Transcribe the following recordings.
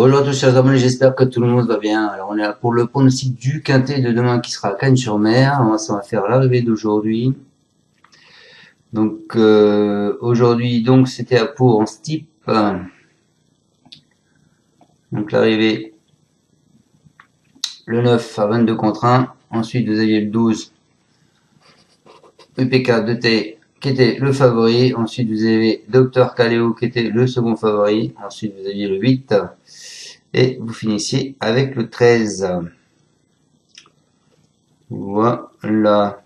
Bonjour à tous chers abonnés, j'espère que tout le monde va bien. Alors on est là pour le pronostic du quintet de demain qui sera à Cagnes-sur-Mer. Ça va faire l'arrivée d'aujourd'hui. Donc aujourd'hui donc c'était à Pau en steep. Donc l'arrivée le 9 à 22 contre 1. Ensuite vous aviez le 12 UPK de T qui était le favori. Ensuite vous avez Dr Caléo qui était le second favori. Ensuite vous aviez le 8 et vous finissiez avec le 13. Voilà.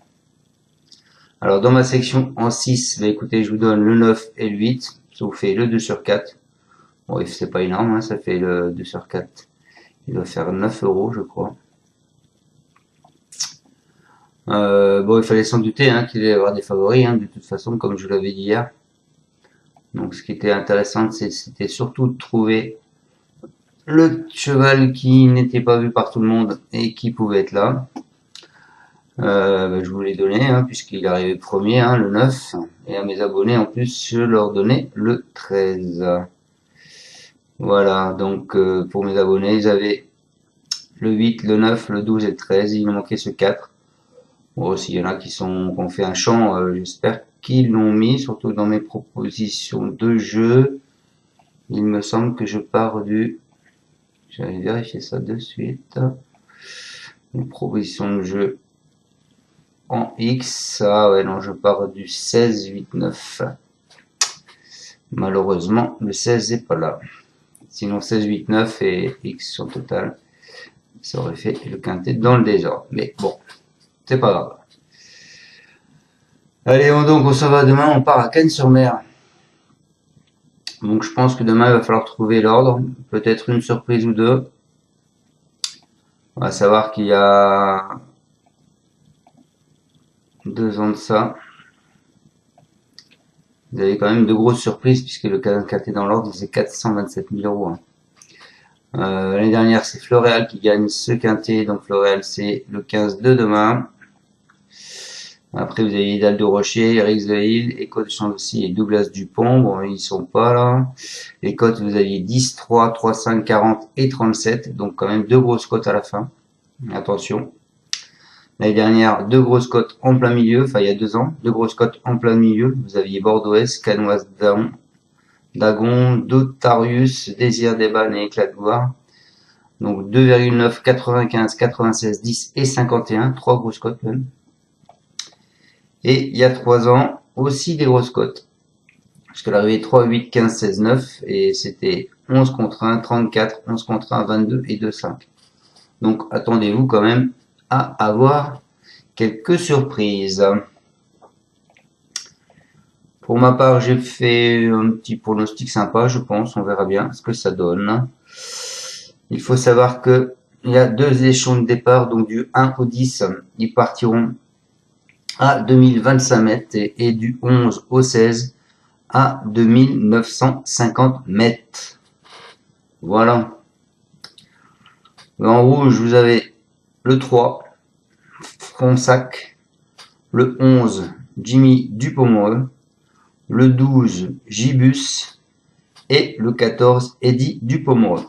Alors dans ma section en 6, bah écoutez, je vous donne le 9 et le 8. Ça vous fait le 2 sur 4. Bon, c'est pas énorme, hein, ça fait le 2 sur 4. Il doit faire 9 euros, je crois. Bon, il fallait s'en douter hein, qu'il allait y avoir des favoris, hein, de toute façon, comme je vous l'avais dit hier. Donc ce qui était intéressant, c'était surtout de trouver le cheval qui n'était pas vu par tout le monde et qui pouvait être là. Je vous l'ai donné, hein, puisqu'il arrivait premier, hein, le 9. Et à mes abonnés, en plus, je leur donnais le 13. Voilà, donc pour mes abonnés, ils avaient le 8, le 9, le 12 et le 13. Il me manquait ce 4. Bon, s'il y en a qui ont fait un champ, j'espère qu'ils l'ont mis, surtout dans mes propositions de jeu. Il me semble que je pars du... J'allais vérifier ça de suite. Mes propositions de jeu en X. Ah ouais, non, je pars du 16, 8, 9. Malheureusement, le 16 n'est pas là. Sinon 16, 8, 9 et X sur le total. Ça aurait fait le quintet dans le désordre. Mais bon, c'est pas grave. Allez, on s'en va demain, on part à Cagnes-sur-Mer. Donc je pense que demain il va falloir trouver l'ordre. Peut-être une surprise ou deux. On va savoir qu'il y a 2 ans de ça. Vous avez quand même de grosses surprises puisque le quintet dans l'ordre c'est 427 000 euros. Hein. L'année dernière, c'est Floréal qui gagne ce quintet. Donc Floréal, c'est le 15 de demain. Après, vous avez Idal de Rocher, Eric de Hill, Écoute de Chandoucy et Douglas Dupont. Bon, ils sont pas là. Les cotes, vous aviez 10, 3, 3, 5, 40 et 37. Donc quand même deux grosses cotes à la fin. Attention. L'année dernière, deux grosses cotes en plein milieu. Enfin, il y a 2 ans. Deux grosses cotes en plein milieu. Vous aviez Bordeaux-Est, Canoise Dagon, Dotarius, Désir d'Eban et Éclat de gloire. Donc 2,9, 95, 96, 10 et 51. Trois grosses cotes même. Et il y a 3 ans, aussi des grosses cotes. Parce que l'arrivée 3, 8, 15, 16, 9. Et c'était 11 contre 1, 34, 11 contre 1, 22 et 2, 5. Donc attendez-vous quand même à avoir quelques surprises. Pour ma part, j'ai fait un petit pronostic sympa, je pense. On verra bien ce que ça donne. Il faut savoir que il y a 2 échelons de départ, donc du 1 au 10, ils partiront à 2025 mètres et du 11 au 16 à 2950 mètres. Voilà. En rouge, vous avez le 3, Fronsac, le 11, Jimmy Dupomoreux, le 12, Gibus et le 14, Eddie Dupomoreux.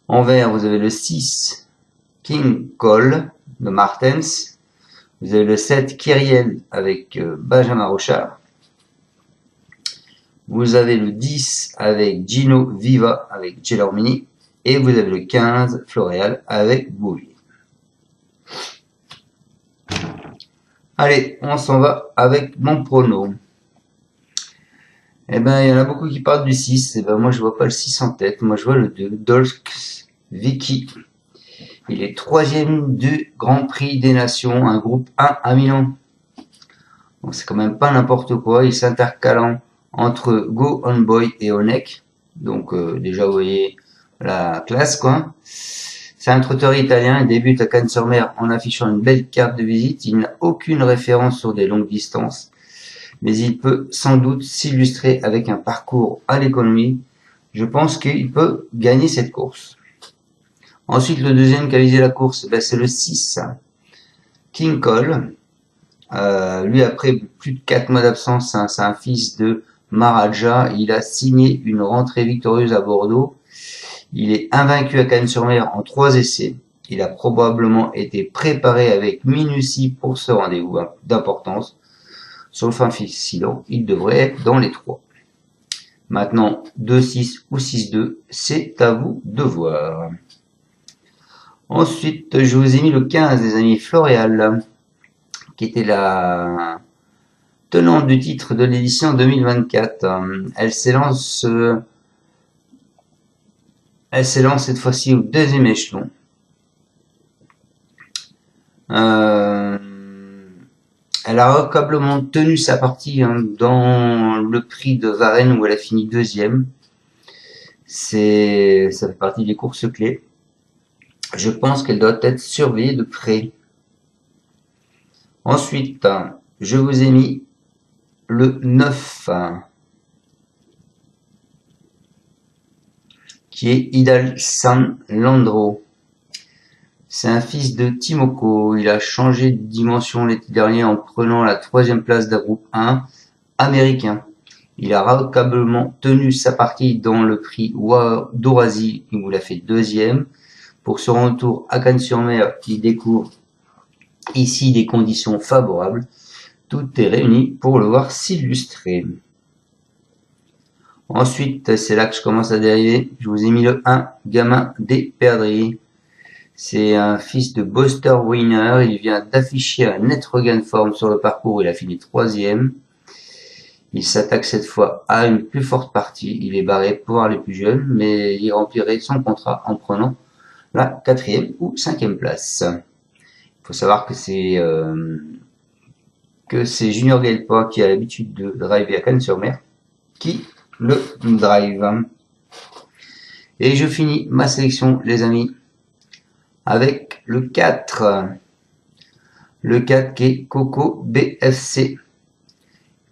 En vert, vous avez le 6, King Cole de Martens. Vous avez le 7, Kyriel avec Benjamin Rochard. Vous avez le 10 avec Gino Viva avec Gelormini. Et vous avez le 15, Floréal avec Bouvier. Allez, on s'en va avec mon prono. Eh ben, il y en a beaucoup qui parlent du 6. Eh ben, moi, je vois pas le 6 en tête. Moi, je vois le 2, Dolks Vicky. Il est 3e du Grand Prix des Nations, un groupe 1 à Milan. Donc, c'est quand même pas n'importe quoi. Il s'intercalant entre Go On Boy et Onek. Donc, déjà, vous voyez la classe, quoi. C'est un trotteur italien. Il débute à Cagnes-sur-Mer en affichant une belle carte de visite. Il n'a aucune référence sur des longues distances. Mais il peut sans doute s'illustrer avec un parcours à l'économie. Je pense qu'il peut gagner cette course. Ensuite, le deuxième qui a visé la course, c'est le 6, King Cole. Lui, après plus de 4 mois d'absence, c'est un fils de Maharaja. Il a signé une rentrée victorieuse à Bordeaux. Il est invaincu à Cannes-sur-Mer en 3 essais. Il a probablement été préparé avec minutie pour ce rendez-vous d'importance. Sur le fin filon, il devrait être dans les 3. Maintenant, 2-6 ou 6-2, c'est à vous de voir. Ensuite, je vous ai mis le 15, les amis, Floréal, qui était la tenante du titre de l'édition 2024. Elle s'élance cette fois-ci au 2e échelon. Elle a remarquablement tenu sa partie dans le prix de Varennes où elle a fini 2e. Ça fait partie des courses clés. Je pense qu'elle doit être surveillée de près. Ensuite, je vous ai mis le 9, qui est Idal San Landro. C'est un fils de Timoko. Il a changé de dimension l'été dernier en prenant la 3e place d'un groupe 1 américain. Il a remarquablement tenu sa partie dans le prix d'Orasie où il a fait 2e. Pour son retour à Cannes-sur-Mer, il découvre ici des conditions favorables. Tout est réuni pour le voir s'illustrer. Ensuite, c'est là que je commence à dériver. Je vous ai mis le 1, Gamin des Perdrix. C'est un fils de Buster Winner. Il vient d'afficher un net regain de forme sur le parcours. Il a fini 3e. Il s'attaque cette fois à une plus forte partie. Il est barré pour les plus jeunes, mais il remplirait son contrat en prenant la 4e ou 5e place. Il faut savoir que c'est Junior Gelpa qui a l'habitude de driver à Cannes-sur-Mer qui le drive. Et je finis ma sélection, les amis, avec le 4. Le 4 qui est Coco BFC.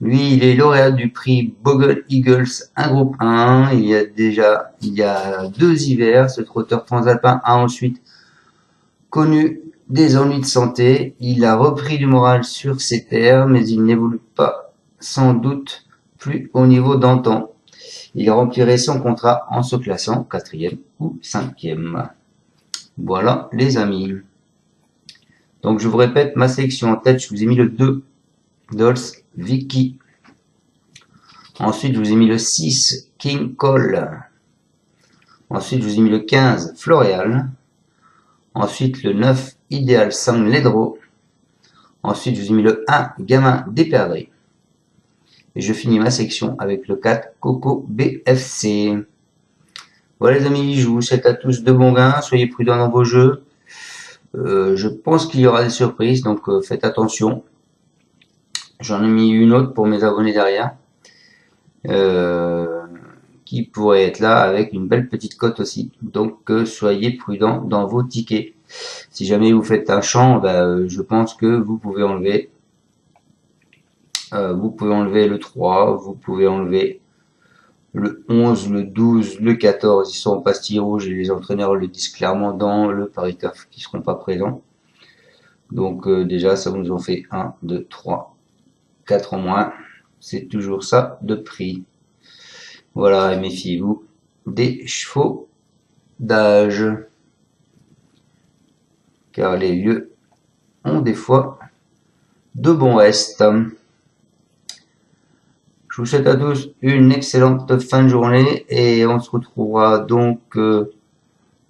Lui, il est lauréat du prix Bogle Eagles, un groupe 1. Il y a 2 hivers, ce trotteur transalpin a ensuite connu des ennuis de santé. Il a repris du moral sur ses terres, mais il n'évolue pas, sans doute, plus au niveau d'antan. Il remplirait son contrat en se classant 4e ou 5e. Voilà, les amis. Donc, je vous répète ma sélection en tête. Je vous ai mis le 2, Dolce Vicky. Ensuite, je vous ai mis le 6, King Cole. Ensuite, je vous ai mis le 15, Floréal. Ensuite, le 9, Idéal Sang Ledro. Ensuite, je vous ai mis le 1, Gamin des Perdrix. Et je finis ma section avec le 4, Coco BFC. Voilà les amis, je vous souhaite à tous de bons gains. Soyez prudents dans vos jeux. Je pense qu'il y aura des surprises, donc faites attention. J'en ai mis une autre pour mes abonnés derrière. Qui pourrait être là avec une belle petite cote aussi. Donc soyez prudents dans vos tickets. Si jamais vous faites un champ, je pense que vous pouvez enlever le 3, vous pouvez enlever le 11, le 12, le 14, ils sont en pastille rouge et les entraîneurs le disent clairement dans le Paris Turf qui seront pas présents. Donc déjà ça nous en fait 1, 2, 3, 4 en moins. C'est toujours ça de prix. Voilà, et méfiez-vous des chevaux d'âge. Car les vieux ont des fois de bons restes. Je vous souhaite à tous une excellente fin de journée et on se retrouvera donc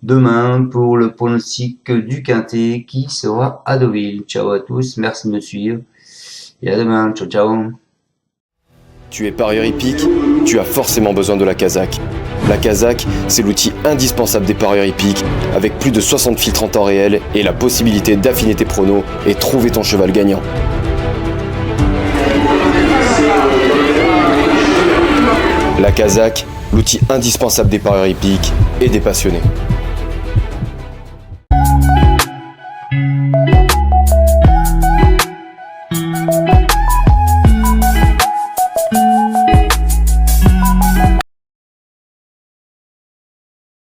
demain pour le pronostic du Quintet qui sera à Deauville. Ciao à tous, merci de me suivre et à demain. Ciao ciao. Tu es parieur hippique, tu as forcément besoin de la Kazakh. La Kazakh, c'est l'outil indispensable des parieurs hippiques, avec plus de 60 filtres en temps réel et la possibilité d'affiner tes pronos et trouver ton cheval gagnant. La Kazakh, l'outil indispensable des parieurs hippiques et des passionnés.